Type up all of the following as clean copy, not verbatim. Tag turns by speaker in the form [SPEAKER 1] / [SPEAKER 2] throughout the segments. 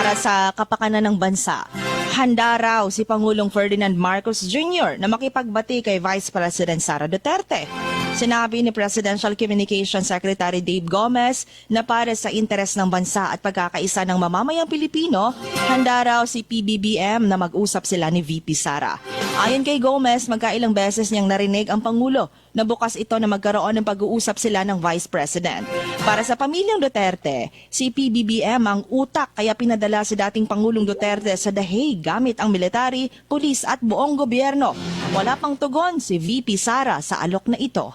[SPEAKER 1] para sa kapakanan ng bansa. Handa raw si Pangulong Ferdinand Marcos Jr. na makipagbati kay Vice President Sara Duterte. Sinabi ni Presidential Communications Secretary Dave Gomez na para sa interes ng bansa at pagkakaisa ng mamamayang Pilipino, handa raw si PBBM na mag-usap sila ni VP Sara. Ayon kay Gomez, magkailang beses niyang narinig ang Pangulo na bukas ito na magkaroon ng pag-uusap sila ng Vice President. Para sa pamilyang Duterte, si PBBM ang utak kaya pinadala si dating Pangulong Duterte sa The Hague gamit ang military, pulis at buong gobyerno. Wala pang tugon si VP Sara sa alok na ito.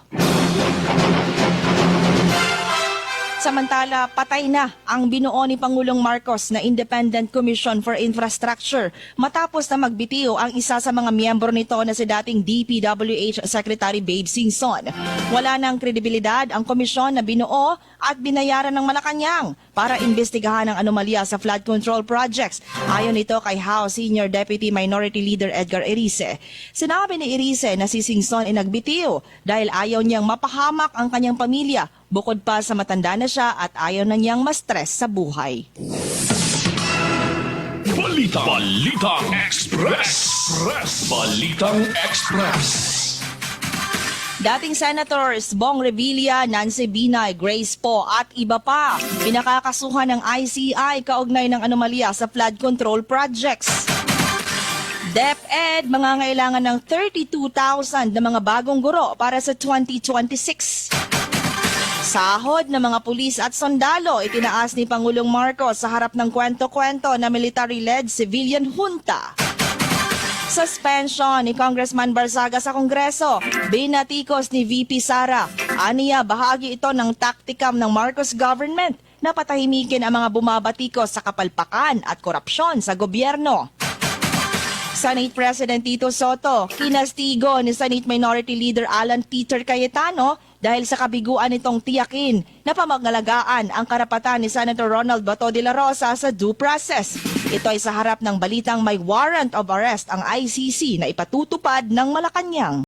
[SPEAKER 1] Samantala, patay na ang binuo ni Pangulong Marcos na Independent Commission for Infrastructure matapos na magbitiw ang isa sa mga miyembro nito na si dating DPWH Secretary Babe Singson. Wala nang kredibilidad ang komisyon na binuo at binayaran ng Malacanang para imbestigahan ang anomalya sa flood control projects. Ayon nito kay House Senior Deputy Minority Leader Edgar Erice. Sinabi ni Erice na si Singson ay nagbitiw dahil ayaw niyang mapahamak ang kanyang pamilya. Bukod pa sa matanda na siya at ayaw na niyang ma-stress sa buhay.
[SPEAKER 2] Balitang Express. Balitang Express.
[SPEAKER 1] Dating Senators Bong Revilla, Nancy Binay, Grace Poe at iba pa pinakakasuhan ng ICI kaugnay ng anomalya sa flood control projects. DepEd mangangailangan ng 32,000 na mga bagong guro para sa 2026. Sahod ng mga pulis at sundalo itinaas ni Pangulong Marcos sa harap ng kwento-kwento na military-led civilian junta. Suspension ni Congressman Barzaga sa Kongreso, binatikos ni VP Sara. Aniya, bahagi ito ng taktikam ng Marcos government na patahimikin ang mga bumabatikos sa kapalpakan at korupsyon sa gobyerno. Senate President Tito Soto, kinastigo ni Senate Minority Leader Alan Peter Cayetano dahil sa kabiguan nitong tiyakin na pamangalagaan ang karapatan ni Senator Ronald Bato de la Rosa sa due process. Ito ay sa harap ng balitang may warrant of arrest ang ICC na ipatutupad ng Malacanang.